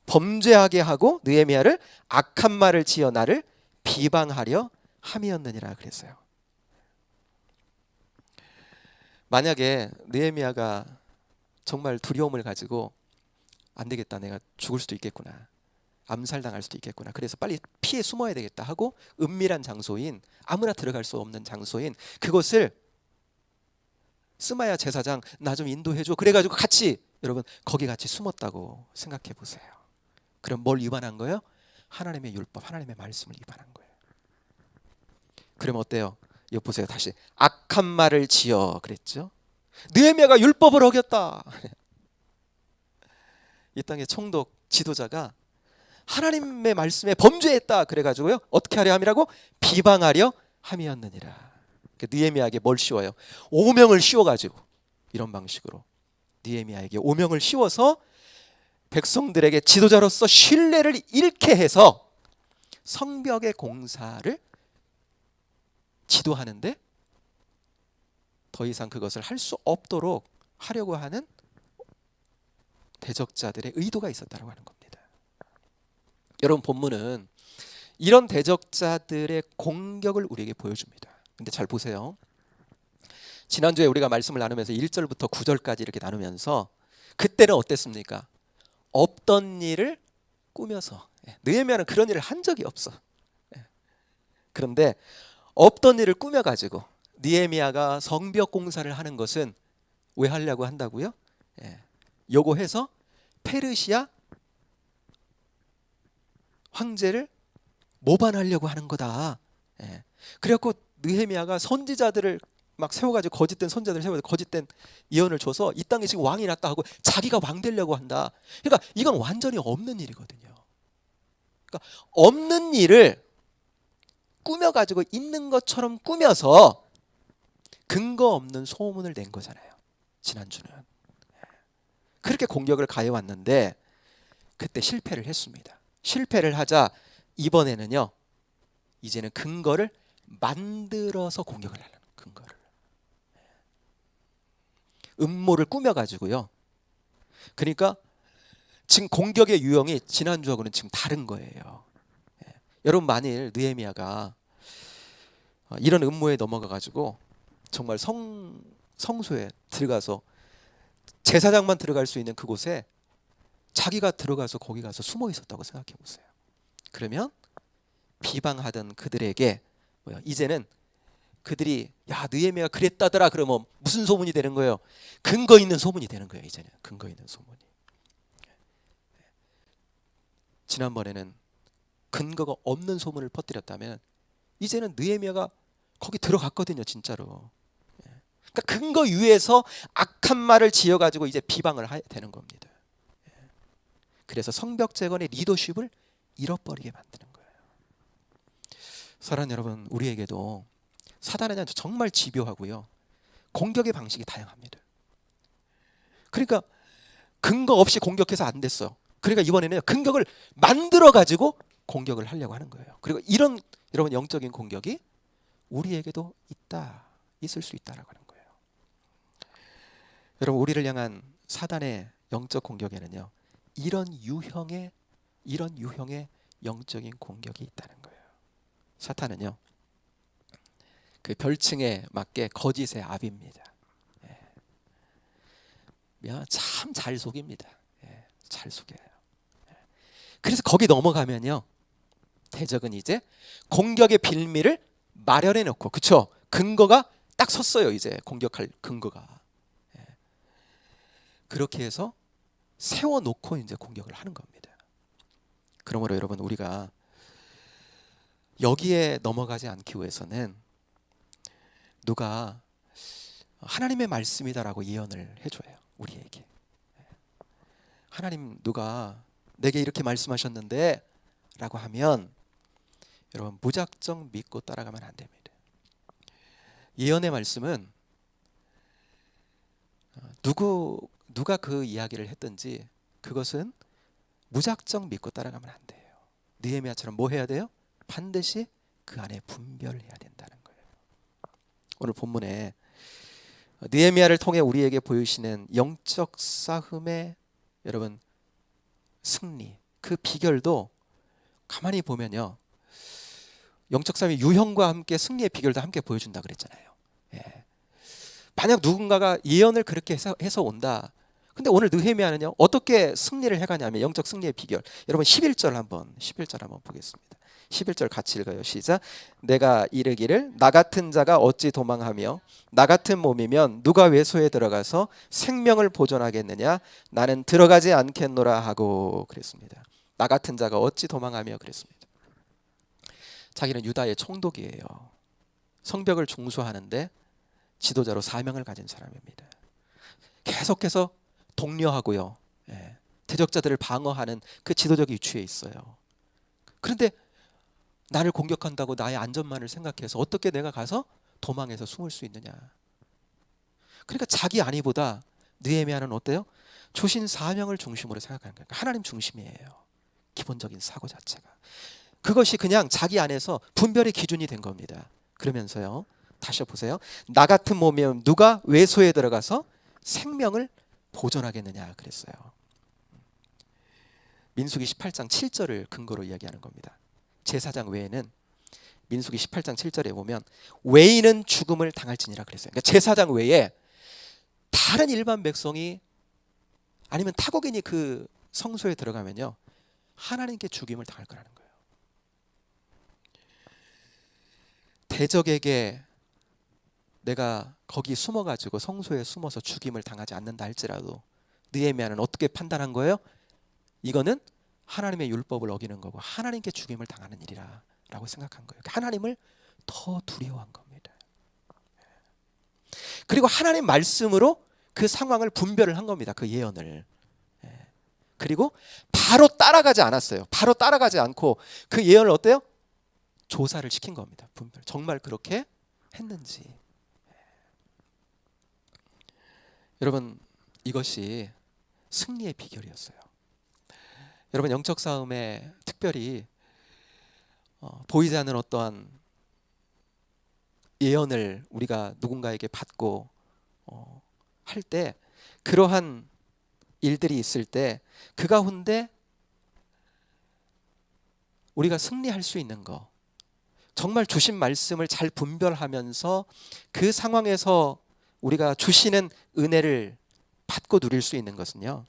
범죄하게 하고 느헤미야를 악한 말을 지어 나를 비방하려 함이었느니라 그랬어요. 만약에 느헤미야가 정말 두려움을 가지고 안 되겠다, 내가 죽을 수도 있겠구나, 암살당할 수도 있겠구나, 그래서 빨리 피해 숨어야 되겠다 하고 은밀한 장소인, 아무나 들어갈 수 없는 장소인 그곳을 스마야 제사장, 나 좀 인도해줘, 그래가지고 여러분 거기 같이 숨었다고 생각해 보세요. 그럼 뭘 위반한 거예요? 하나님의 율법, 하나님의 말씀을 위반한 거예요. 그럼 어때요? 이거 보세요. 다시 악한 말을 지어 그랬죠. 느헤미야가 율법을 어겼다. 이 땅의 총독 지도자가 하나님의 말씀에 범죄했다 그래가지고요 어떻게 하려 함이라고? 비방하려 함이었느니라. 느헤미야에게 뭘 씌워요? 오명을 씌워가지고, 이런 방식으로 느헤미야에게 오명을 씌워서 백성들에게 지도자로서 신뢰를 잃게 해서 성벽의 공사를 지도하는데 더 이상 그것을 할 수 없도록 하려고 하는 대적자들의 의도가 있었다고 하는 겁니다. 여러분, 본문은 이런 대적자들의 공격을 우리에게 보여줍니다. 근데 잘 보세요. 지난주에 우리가 말씀을 나누면서 1절부터 9절까지 이렇게 나누면서 그때는 어땠습니까? 없던 일을 꾸며서, 느헤미야는 그런 일을 한 적이 없어. 그런데 없던 일을 꾸며가지고 느헤미야가 성벽 공사를 하는 것은 왜 하려고 한다고요? 요거 해서 페르시아 황제를 모반하려고 하는 거다. 그래갖고 느헤미야가 선지자들을 막 세워가지고 거짓된 선지자들을 세워가지고 거짓된 예언을 줘서 이 땅에 지금 왕이 났다 하고 자기가 왕 되려고 한다. 그러니까 이건 완전히 없는 일이거든요. 그러니까 없는 일을 꾸며가지고 있는 것처럼 꾸며서 근거 없는 소문을 낸 거잖아요. 지난주는 그렇게 공격을 가해왔는데 그때 실패를 했습니다. 실패를 하자 이번에는요, 이제는 근거를 만들어서 공격을 하려는, 근거를 음모를 꾸며가지고요. 그러니까 지금 공격의 유형이 지난주하고는 지금 다른 거예요. 여러분, 만일 느헤미야가 이런 음모에 넘어가가지고 정말 성소에 들어가서 제사장만 들어갈 수 있는 그곳에 자기가 들어가서 거기 가서 숨어 있었다고 생각해 보세요. 그러면 비방하던 그들에게 이제는 그들이 야, 느헤미야가 그랬다더라 그러면 무슨 소문이 되는 거예요? 근거 있는 소문이 되는 거예요. 이제는 근거 있는 소문이. 지난번에는 근거가 없는 소문을 퍼뜨렸다면 이제는 느헤미야가 거기 들어갔거든요, 진짜로. 그러니까 근거 위에서 악한 말을 지어가지고 이제 비방을 해야 되는 겁니다. 그래서 성벽 재건의 리더십을 잃어버리게 만드는 거예요. 사랑하는 여러분, 우리에게도 사단은 정말 집요하고요, 공격의 방식이 다양합니다. 그러니까 근거 없이 공격해서 안 됐어. 그러니까 이번에는 근거를 만들어 가지고 공격을 하려고 하는 거예요. 그리고 이런 여러분 영적인 공격이 우리에게도 있을 수 있다라고 하는 거예요. 여러분, 우리를 향한 사단의 영적 공격에는요, 이런 유형의 영적인 공격이 있다는 거예요. 사탄은요, 그 별칭에 맞게 거짓의 아비입니다. 참 잘 속입니다. 잘 속여요. 그래서 거기 넘어가면요, 대적은 이제 공격의 빌미를 마련해 놓고, 그쵸? 근거가 딱 섰어요. 이제 공격할 근거가. 그렇게 해서 세워놓고 이제 공격을 하는 겁니다. 그러므로 여러분, 우리가 여기에 넘어가지 않기 위해서는 누가 하나님의 말씀이다라고 예언을 해줘요. 우리에게. 하나님, 누가 내게 이렇게 말씀하셨는데 라고 하면 여러분, 무작정 믿고 따라가면 안 됩니다. 예언의 말씀은 누가 그 이야기를 했든지 그것은 무작정 믿고 따라가면 안 돼요. 느헤미야처럼 뭐 해야 돼요? 반드시 그 안에 분별해야 된다는 거예요. 오늘 본문에 느헤미야를 통해 우리에게 보이시는 영적 싸움의 여러분 승리, 그 비결도 가만히 보면요, 영적 싸움의 유형과 함께 승리의 비결도 함께 보여준다 그랬잖아요. 만약 누군가가 예언을 그렇게 해서 온다. 근데 오늘 느헤미야는요, 어떻게 승리를 해가냐면 영적 승리의 비결. 여러분 11절 한번 보겠습니다. 11절 같이 읽어요. 시작. 내가 이르기를 나 같은 자가 어찌 도망하며 나 같은 몸이면 누가 외소에 들어가서 생명을 보존하겠느냐? 나는 들어가지 않겠노라 하고 그랬습니다. 나 같은 자가 어찌 도망하며 그랬습니다. 자기는 유다의 총독이에요. 성벽을 중수하는데 지도자로 사명을 가진 사람입니다. 계속해서 독려하고요, 대적자들을 방어하는 그 지도적 위치에 있어요. 그런데 나를 공격한다고 나의 안전만을 생각해서 어떻게 내가 가서 도망해서 숨을 수 있느냐? 그러니까 자기 안위보다 느헤미야는 어때요? 주신 사명을 중심으로 생각하는 거예요. 하나님 중심이에요. 기본적인 사고 자체가. 그것이 그냥 자기 안에서 분별의 기준이 된 겁니다. 그러면서요, 다시 보세요. 나 같은 몸이면 누가 외소에 들어가서 생명을 보존하겠느냐 그랬어요. 민수기 18장 7절을 근거로 이야기하는 겁니다. 제사장 외에는 민수기 18장 7절에 보면 외인은 죽음을 당할지니라 그랬어요. 그러니까 제사장 외에 다른 일반 백성이 아니면 타국인이 그 성소에 들어가면요 하나님께 죽임을 당할 거라는 거예요. 대적에게 내가 거기 숨어가지고 성소에 숨어서 죽임을 당하지 않는다 할지라도 느헤미야는 어떻게 판단한 거예요? 이거는 하나님의 율법을 어기는 거고 하나님께 죽임을 당하는 일이라 라고 생각한 거예요. 하나님을 더 두려워한 겁니다. 그리고 하나님 말씀으로 그 상황을 분별을 한 겁니다. 그 예언을. 그리고 바로 따라가지 않았어요. 바로 따라가지 않고 그 예언을 어때요? 조사를 시킨 겁니다. 분별. 정말 그렇게 했는지. 여러분, 이것이 승리의 비결이었어요. 여러분, 영적 싸움에 특별히 보이지 않는 어떠한 예언을 우리가 누군가에게 받고 할 때, 그러한 일들이 있을 때 그 가운데 우리가 승리할 수 있는 거, 정말 주신 말씀을 잘 분별하면서 그 상황에서 우리가 주시는 은혜를 받고 누릴 수 있는 것은요,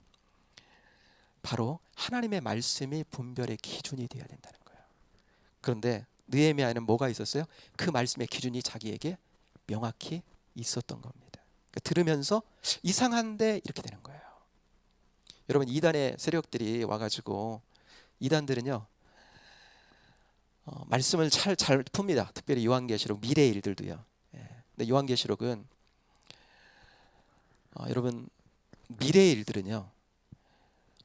바로 하나님의 말씀이 분별의 기준이 되어야 된다는 거예요. 그런데 느헤미야에는 뭐가 있었어요? 그 말씀의 기준이 자기에게 명확히 있었던 겁니다. 그러니까 들으면서 이상한데 이렇게 되는 거예요. 여러분, 이단의 세력들이 와가지고 이단들은요 말씀을 잘 풉니다. 특별히 요한계시록, 미래의 일들도요. 근데 요한계시록은 여러분, 미래의 일들은요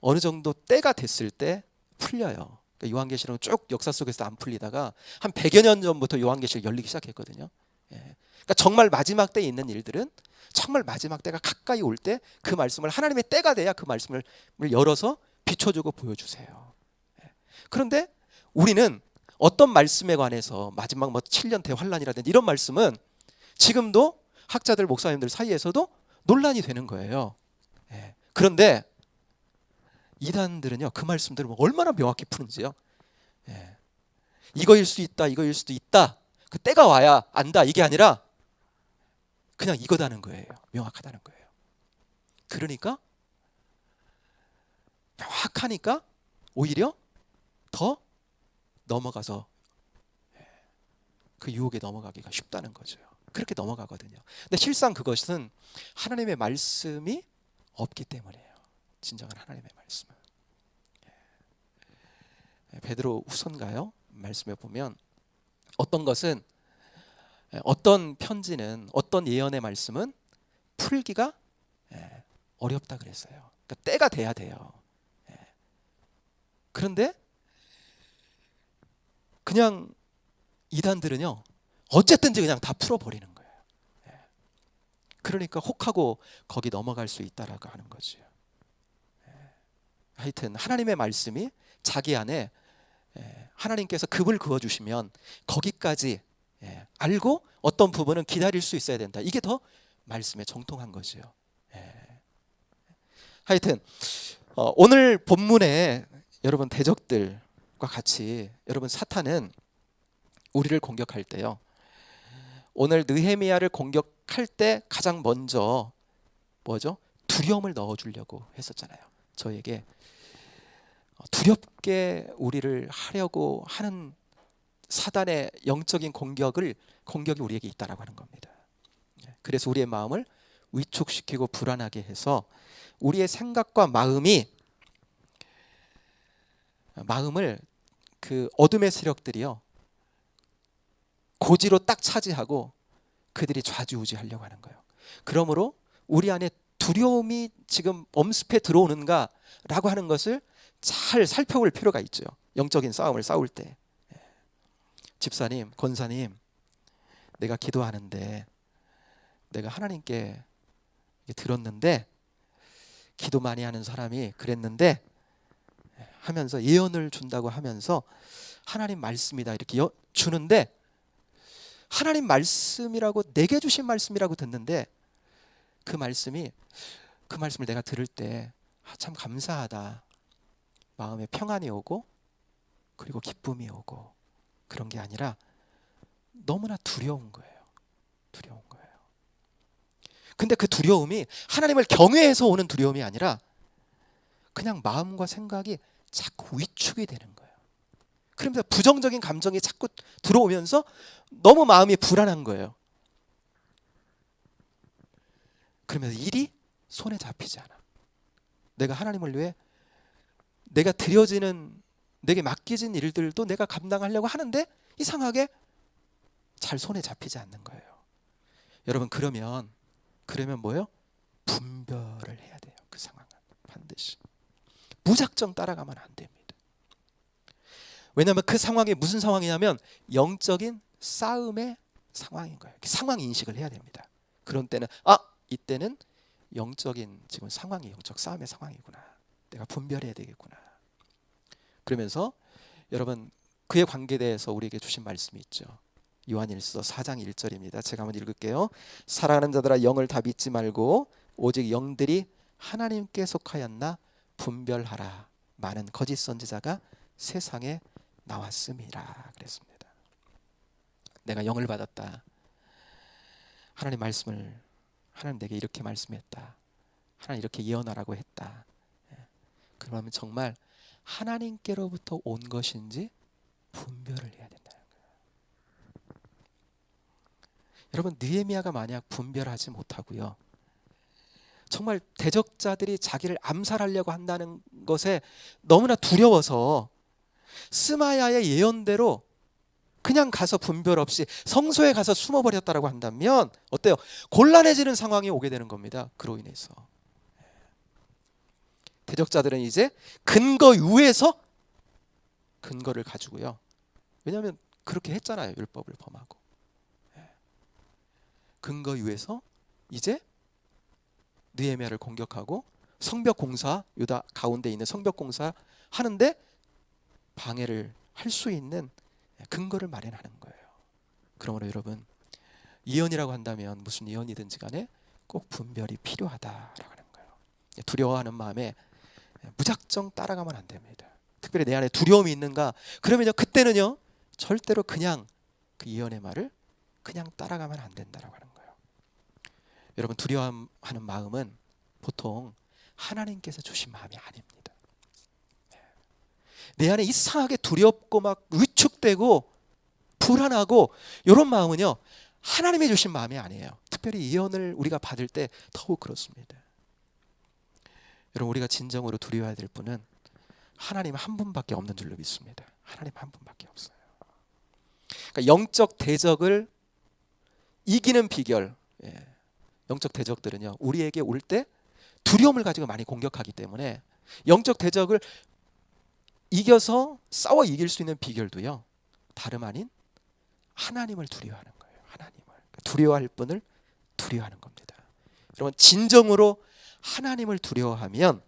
어느 정도 때가 됐을 때 풀려요. 그러니까 요한계시록은 쭉 역사 속에서 안 풀리다가 한 100여 년 전부터 요한계시록이 열리기 시작했거든요. 그러니까 정말 마지막 때에 있는 일들은 정말 마지막 때가 가까이 올 때 그 말씀을, 하나님의 때가 돼야 그 말씀을 열어서 비춰주고 보여주세요. 그런데 우리는 어떤 말씀에 관해서 마지막 7년 대환란이라든지 이런 말씀은 지금도 학자들, 목사님들 사이에서도 논란이 되는 거예요. 그런데 이단들은요 그 말씀들을 얼마나 명확히 푸는지요. 이거일 수 있다, 이거일 수도 있다, 그 때가 와야 안다, 이게 아니라 그냥 이거다는 거예요. 명확하다는 거예요. 그러니까 명확하니까 오히려 더 넘어가서 그 유혹에 넘어가기가 쉽다는 거죠. 그렇게 넘어가거든요. 근데 실상 그것은 하나님의 말씀이 없기 때문이에요. 진정한 하나님의 말씀은. 베드로 후서인가요? 말씀에 보면 어떤 것은, 어떤 편지는, 어떤 예언의 말씀은 풀기가 어렵다 그랬어요. 그러니까 때가 돼야 돼요. 그런데 그냥 이단들은요 어쨌든지 그냥 다 풀어버리는 거예요. 그러니까 혹하고 거기 넘어갈 수 있다라고 하는 거죠. 하여튼 하나님의 말씀이 자기 안에 하나님께서 급을 그어주시면 거기까지 알고 어떤 부분은 기다릴 수 있어야 된다. 이게 더 말씀에 정통한 거죠. 하여튼 오늘 본문에 여러분 대적들과 같이 여러분 사탄은 우리를 공격할 때요, 오늘 느헤미야를 공격할 때 가장 먼저 뭐죠? 두려움을 넣어주려고 했었잖아요. 저에게 두렵게 우리를 하려고 하는 사단의 영적인 공격이 우리에게 있다라고 하는 겁니다. 그래서 우리의 마음을 위축시키고 불안하게 해서 우리의 생각과 마음을 그 어둠의 세력들이요 고지로 딱 차지하고 그들이 좌지우지하려고 하는 거예요. 그러므로 우리 안에 두려움이 지금 엄습해 들어오는가라고 하는 것을 잘 살펴볼 필요가 있죠. 영적인 싸움을 싸울 때. 집사님, 권사님, 내가 기도하는데 내가 하나님께 들었는데, 기도 많이 하는 사람이 그랬는데 하면서 예언을 준다고 하면서 하나님 말씀이다 이렇게 주는데, 하나님 말씀이라고 내게 주신 말씀이라고 듣는데 그 말씀을 내가 들을 때 참 감사하다, 마음에 평안이 오고 그리고 기쁨이 오고 그런 게 아니라 너무나 두려운 거예요. 두려운 거예요. 근데 그 두려움이 하나님을 경외해서 오는 두려움이 아니라 그냥 마음과 생각이 자꾸 위축이 되는 거예요. 그러면서 부정적인 감정이 자꾸 들어오면서 너무 마음이 불안한 거예요. 그러면서 일이 손에 잡히지 않아. 내가 하나님을 위해 내가 내게 맡겨진 일들도 내가 감당하려고 하는데 이상하게 잘 손에 잡히지 않는 거예요. 여러분, 그러면 뭐예요? 분별을 해야 돼요. 그 상황은 반드시 무작정 따라가면 안 됩니다. 왜냐하면 그 상황이 무슨 상황이냐면 영적인 싸움의 상황인 거예요. 상황 인식을 해야 됩니다. 그런 때는 이때는 영적인 지금 상황이 영적 싸움의 상황이구나. 내가 분별해야 되겠구나. 그러면서 여러분, 그에 관계돼서 우리에게 주신 말씀이 있죠. 요한일서 4장 1절입니다. 제가 한번 읽을게요. 사랑하는 자들아, 영을 다 믿지 말고 오직 영들이 하나님께 속하였나 분별하라. 많은 거짓 선지자가 세상에 나왔음이라 그랬습니다. 내가 영을 받았다. 하나님 내게 이렇게 말씀했다. 하나님 이렇게 예언하라고 했다. 그러면 정말 하나님께로부터 온 것인지 분별을 해야 된다는 거예요. 여러분, 느헤미야가 만약 분별하지 못하고요, 정말 대적자들이 자기를 암살하려고 한다는 것에 너무나 두려워서 스마야의 예언대로 그냥 가서 분별 없이 성소에 가서 숨어버렸다라고 한다면 어때요? 곤란해지는 상황이 오게 되는 겁니다. 그로 인해서 대적자들은 이제 근거 위에서 근거를 가지고요. 왜냐하면 그렇게 했잖아요. 율법을 범하고. 근거 위에서 이제 느헤미야를 공격하고 성벽 공사, 유다 가운데 있는 성벽 공사 하는데 방해를 할 수 있는 근거를 마련하는 거예요. 그러므로 여러분, 예언이라고 한다면 무슨 예언이든지 간에 꼭 분별이 필요하다라고 하는 거예요. 두려워하는 마음에 무작정 따라가면 안 됩니다. 특별히 내 안에 두려움이 있는가? 그러면요, 그때는요 절대로 그냥 그 예언의 말을 그냥 따라가면 안 된다라고 하는 거예요. 여러분, 두려워하는 마음은 보통 하나님께서 주신 마음이 아닙니다. 내 안에 이상하게 두렵고 막 위축되고 불안하고 이런 마음은요 하나님이 주신 마음이 아니에요. 특별히 예언을 우리가 받을 때 더욱 그렇습니다. 여러분, 우리가 진정으로 두려워해야 될 분은 하나님 한 분밖에 없는 줄로 믿습니다. 하나님 한 분밖에 없어요. 그러니까 영적 대적을 이기는 비결, 영적 대적들은요 우리에게 올 때 두려움을 가지고 많이 공격하기 때문에 영적 대적을 이겨서 싸워 이길 수 있는 비결도요 다름 아닌 하나님을 두려워하는 거예요. 하나님을 두려워할 분을 두려워하는 겁니다. 여러분, 진정으로 하나님을 두려워하면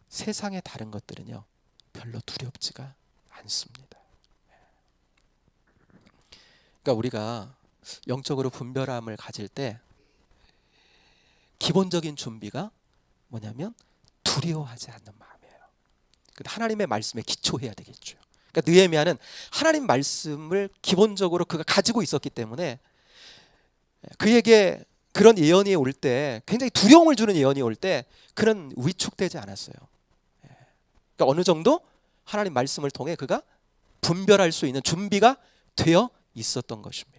세상의 다른 것들은요 별로 두렵지가 않습니다. 그러니까 우리가 영적으로 분별함을 가질 때 기본적인 준비가 뭐냐면 두려워하지 않는 마음이에요. 하나님의 말씀에 기초해야 되겠죠. 그러니까 느헤미야는 하나님 말씀을 기본적으로 그가 가지고 있었기 때문에 그에게 그런 예언이 올 때, 굉장히 두려움을 주는 예언이 올 때 그는 위축되지 않았어요. 그러니까 어느 정도 하나님 말씀을 통해 그가 분별할 수 있는 준비가 되어 있었던 것입니다.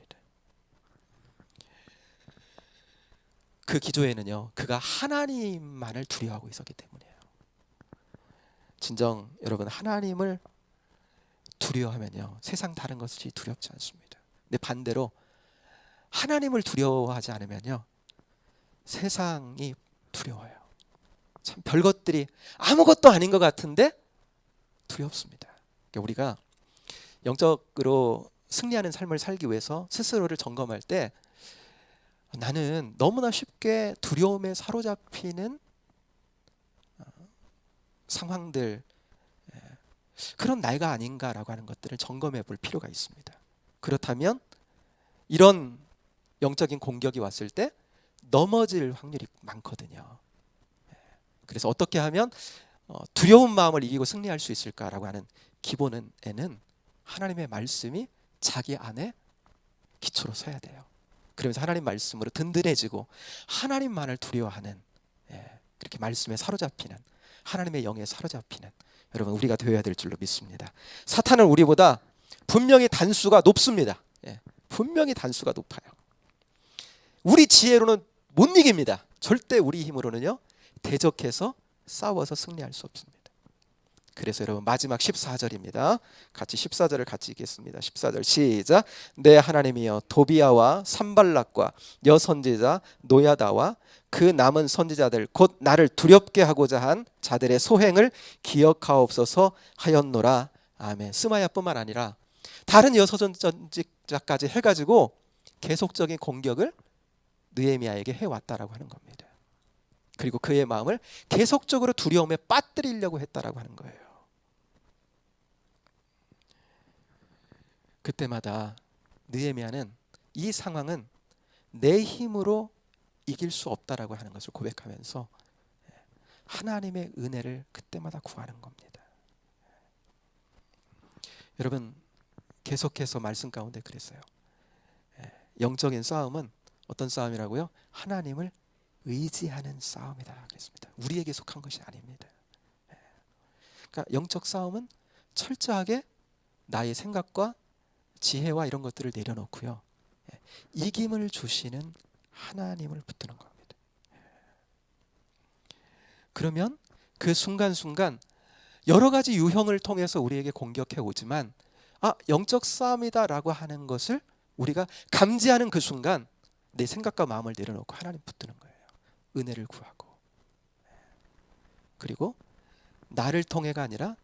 그 기조에는요 그가 하나님만을 두려워하고 있었기 때문이에요. 진정 여러분, 하나님을 두려워하면요 세상 다른 것이 두렵지 않습니다. 근데 반대로 하나님을 두려워하지 않으면요 세상이 두려워요. 참 별것들이 아무것도 아닌 것 같은데 두렵습니다. 그러니까 우리가 영적으로 승리하는 삶을 살기 위해서 스스로를 점검할 때 나는 너무나 쉽게 두려움에 사로잡히는 상황들, 그런 나이가 아닌가라고 하는 것들을 점검해 볼 필요가 있습니다. 그렇다면 이런 영적인 공격이 왔을 때 넘어질 확률이 많거든요. 그래서 어떻게 하면 두려운 마음을 이기고 승리할 수 있을까라고 하는 기본에는 하나님의 말씀이 자기 안에 기초로 서야 돼요. 그러면서 하나님 말씀으로 든든해지고 하나님만을 두려워하는, 그렇게 말씀에 사로잡히는, 하나님의 영에 사로잡히는 여러분 우리가 되어야 될 줄로 믿습니다. 사탄은 우리보다 분명히 단수가 높습니다. 분명히 단수가 높아요. 우리 지혜로는 못 이깁니다. 절대 우리 힘으로는요 대적해서 싸워서 승리할 수 없습니다. 그래서 여러분 마지막 14절입니다. 같이 14절을 같이 읽겠습니다. 14절 시작. 내 하나님이여 도비야와 산발락과 여선지자 노야다와 그 남은 선지자들 곧 나를 두렵게 하고자 한 자들의 소행을 기억하옵소서 하였노라. 아멘. 스마야뿐만 아니라 다른 여선지자까지 해가지고 계속적인 공격을 느헤미야에게 해왔다라고 하는 겁니다. 그리고 그의 마음을 계속적으로 두려움에 빠뜨리려고 했다라고 하는 거예요. 그때마다 느헤미야는 이 상황은 내 힘으로 이길 수 없다라고 하는 것을 고백하면서 하나님의 은혜를 그때마다 구하는 겁니다. 여러분 계속해서 말씀 가운데 그랬어요. 영적인 싸움은 어떤 싸움이라고요? 하나님을 의지하는 싸움이다 그랬습니다. 우리에게 속한 것이 아닙니다. 그러니까 영적 싸움은 철저하게 나의 생각과 지혜와 이런 것들을 내려놓고요 이김을 주시는 하나님을 붙드는 겁니다. 그러면 그 순간순간 여러 가지 유형을 통해서 우리에게 공격해 오지만 영적 싸움이다 라고 하는 것을 우리가 감지하는 그 순간 내 생각과 마음을 내려놓고 하나님 붙드는 거예요. 은혜를 구하고, 그리고 나를 통해가 아니라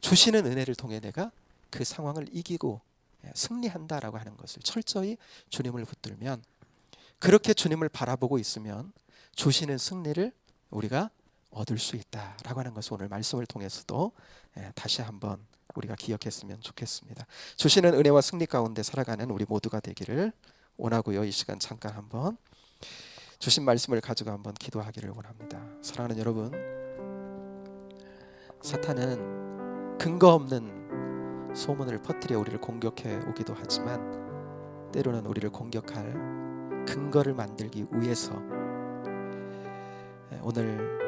주시는 은혜를 통해 내가 그 상황을 이기고 승리한다라고 하는 것을 철저히 주님을 붙들면, 그렇게 주님을 바라보고 있으면 주시는 승리를 우리가 얻을 수 있다라고 하는 것을 오늘 말씀을 통해서도 다시 한번 우리가 기억했으면 좋겠습니다. 주시는 은혜와 승리 가운데 살아가는 우리 모두가 되기를 원하고요. 이 시간 잠깐 한번 주신 말씀을 가지고 한번 기도하기를 원합니다. 사랑하는 여러분, 사탄은 근거 없는 소문을 퍼뜨려 우리를 공격해 오기도 하지만 때로는 우리를 공격할 근거를 만들기 위해서 오늘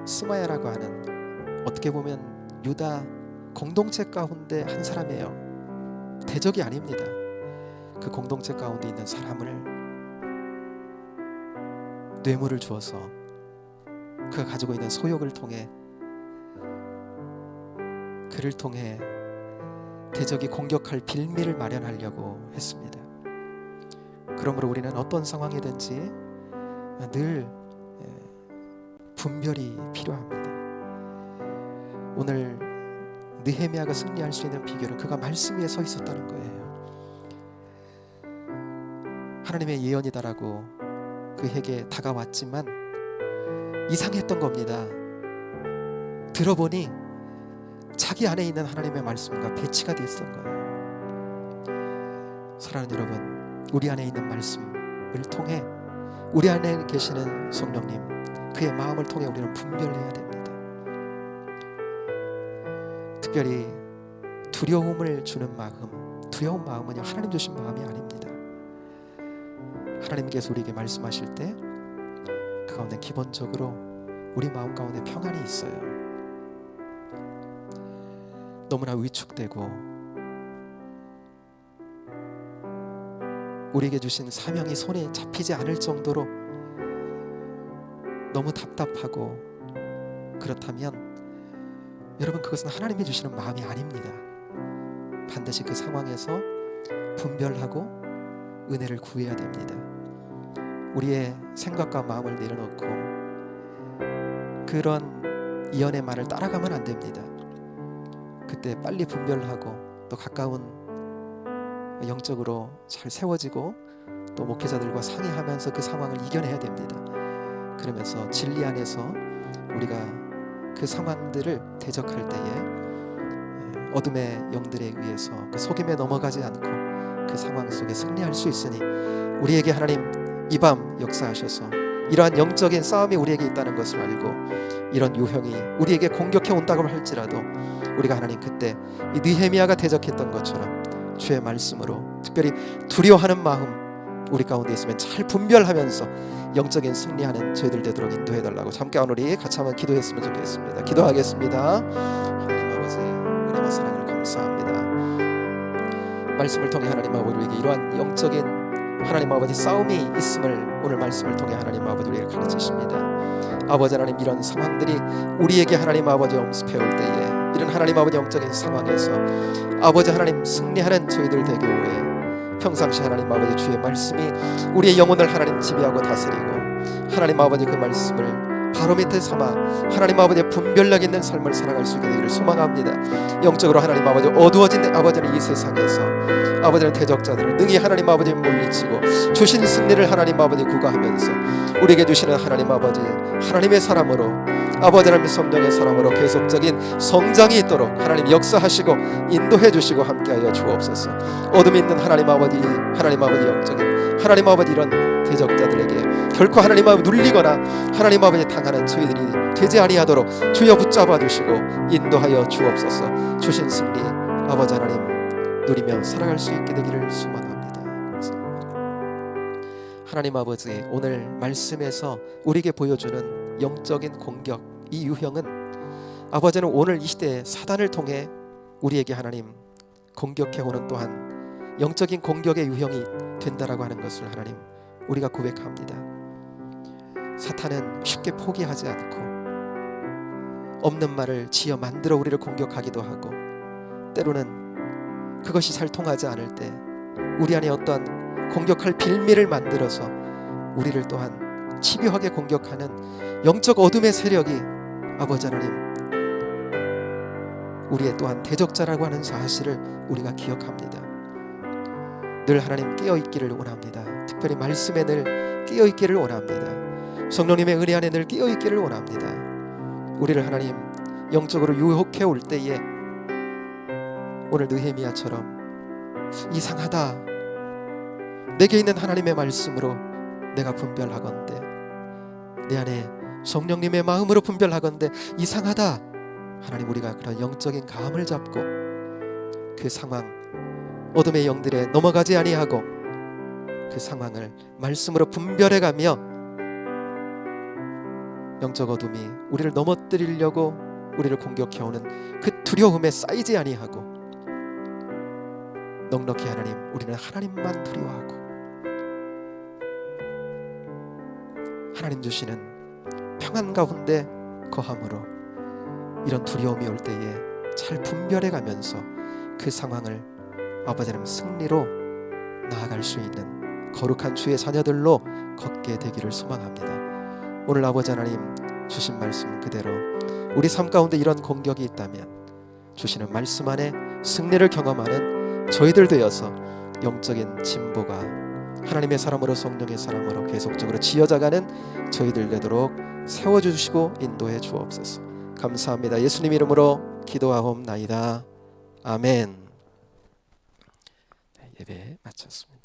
스마야라고 하는 어떻게 보면 유다 공동체 가운데 한 사람이에요. 대적이 아닙니다. 그 공동체 가운데 있는 사람을 뇌물을 주어서 그가 가지고 있는 소욕을 통해 그를 통해 대적이 공격할 빌미를 마련하려고 했습니다. 그러므로 우리는 어떤 상황이든지 늘 분별이 필요합니다. 오늘 느헤미야가 승리할 수 있는 비결은 그가 말씀 위에 서 있었다는 거예요. 하나님의 예언이다라고 그에게 다가왔지만 이상했던 겁니다. 들어보니 자기 안에 있는 하나님의 말씀과 배치가 되었던 거예요. 사랑하는 여러분, 우리 안에 있는 말씀을 통해 우리 안에 계시는 성령님, 그의 마음을 통해 우리는 분별해야 됩니다. 특별히 두려움을 주는 마음, 두려운 마음은요 하나님 주신 마음이 아닙니다. 하나님께서 우리에게 말씀하실 때 그 가운데 기본적으로 우리 마음 가운데 평안이 있어요. 너무나 위축되고 우리에게 주신 사명이 손에 잡히지 않을 정도로 너무 답답하고 그렇다면 여러분 그것은 하나님이 주시는 마음이 아닙니다. 반드시 그 상황에서 분별하고 은혜를 구해야 됩니다. 우리의 생각과 마음을 내려놓고 그런 이언의 말을 따라가면 안 됩니다. 그때 빨리 분별하고 또 가까운 영적으로 잘 세워지고 또 목회자들과 상의하면서 그 상황을 이겨내야 됩니다. 그러면서 진리 안에서 우리가 그 상황들을 대적할 때에 어둠의 영들에 의해서 그 속임에 넘어가지 않고 그 상황 속에 승리할 수 있으니 우리에게 하나님 이 밤 역사하셔서 이러한 영적인 싸움이 우리에게 있다는 것을 알고 이런 유형이 우리에게 공격해 온다고 할지라도 우리가 하나님 그때 이 느헤미야가 대적했던 것처럼 주의 말씀으로 특별히 두려워하는 마음 우리 가운데 있으면 잘 분별하면서 영적인 승리하는 저희들 되도록 인도해달라고 함께 오늘 같이 한번 기도했으면 좋겠습니다. 기도하겠습니다. 하나님 아버지 은혜와 사랑을 감사합니다. 말씀을 통해 하나님 아버지 우리에게 이러한 영적인 하나님 아버지 싸움이 있음을 오늘 말씀을 통해 하나님 아버지 우리에게 가르치십니다. 아버지 하나님 이런 상황들이 우리에게 하나님 아버지 엄습해 올 때에 이런 하나님 아버지 영적인 상황에서 아버지 하나님 승리하는 저희들 되게 오래 평상시 하나님 아버지 주의 말씀이 우리의 영혼을 하나님 지배하고 다스리고 하나님 아버지 그 말씀을 바로 밑에 삼아 하나님 아버지의 분별력 있는 삶을 살아갈 수 있게 되기를 소망합니다. 영적으로 하나님 아버지 어두워진 아버지는 이 세상에서 아버지는 대적자들을 능히 하나님 아버지 물리치고 주신 승리를 하나님 아버지 구가하면서 우리에게 주시는 하나님 아버지 하나님의 사람으로 아버지 하나님의 성령의 사람으로 계속적인 성장이 있도록 하나님 역사하시고 인도해 주시고 함께하여 주옵소서. 어둠에 있는 하나님 아버지 영적인 하나님 아버지 이런 대적자들에게 결코 하나님 아버지 눌리거나 하나님 아버지 당하는 저희들이 되지 아니하도록 주여 붙잡아 주시고 인도하여 주옵소서. 주신 승리 아버지 하나님 누리며 살아갈 수 있게 되기를 소망합니다. 하나님 아버지 오늘 말씀에서 우리에게 보여주는 영적인 공격 이 유형은 아버지는 오늘 이 시대에 사단을 통해 우리에게 하나님 공격해오는 또한 영적인 공격의 유형이 된다라고 하는 것을 하나님 우리가 고백합니다. 사탄은 쉽게 포기하지 않고 없는 말을 지어 만들어 우리를 공격하기도 하고 때로는 그것이 잘 통하지 않을 때 우리 안에 어떠한 공격할 빌미를 만들어서 우리를 또한 집요하게 공격하는 영적 어둠의 세력이 아버지 하나님 우리의 또한 대적자라고 하는 사실을 우리가 기억합니다. 늘 하나님 깨어있기를 원합니다. 특별히 말씀에 늘 깨어있기를 원합니다. 성령님의 은혜 안에 늘 깨어있기를 원합니다. 우리를 하나님 영적으로 유혹해 올 때에 오늘 느헤미야처럼 이상하다 내게 있는 하나님의 말씀으로 내가 분별하건대 내 안에 성령님의 마음으로 분별하건대 이상하다 하나님 우리가 그런 영적인 감을 잡고 그 상황 어둠의 영들에 넘어가지 아니하고 그 상황을 말씀으로 분별해가며 영적 어둠이 우리를 넘어뜨리려고 우리를 공격해오는 그 두려움에 쌓이지 아니하고 넉넉히 하나님 우리는 하나님만 두려워하고 하나님 주시는 평안 가운데 거함으로 이런 두려움이 올 때에 잘 분별해가면서 그 상황을 아버지 하나님 승리로 나아갈 수 있는 거룩한 주의 자녀들로 걷게 되기를 소망합니다. 오늘 아버지 하나님 주신 말씀 그대로 우리 삶 가운데 이런 공격이 있다면 주시는 말씀 안에 승리를 경험하는 저희들 되어서 영적인 진보가 하나님의 사람으로 성령의 사람으로 계속적으로 지어져가는 저희들 되도록 세워주시고 인도해 주옵소서. 감사합니다. 예수님 이름으로 기도하옵나이다. 아멘. 예배 마쳤습니다.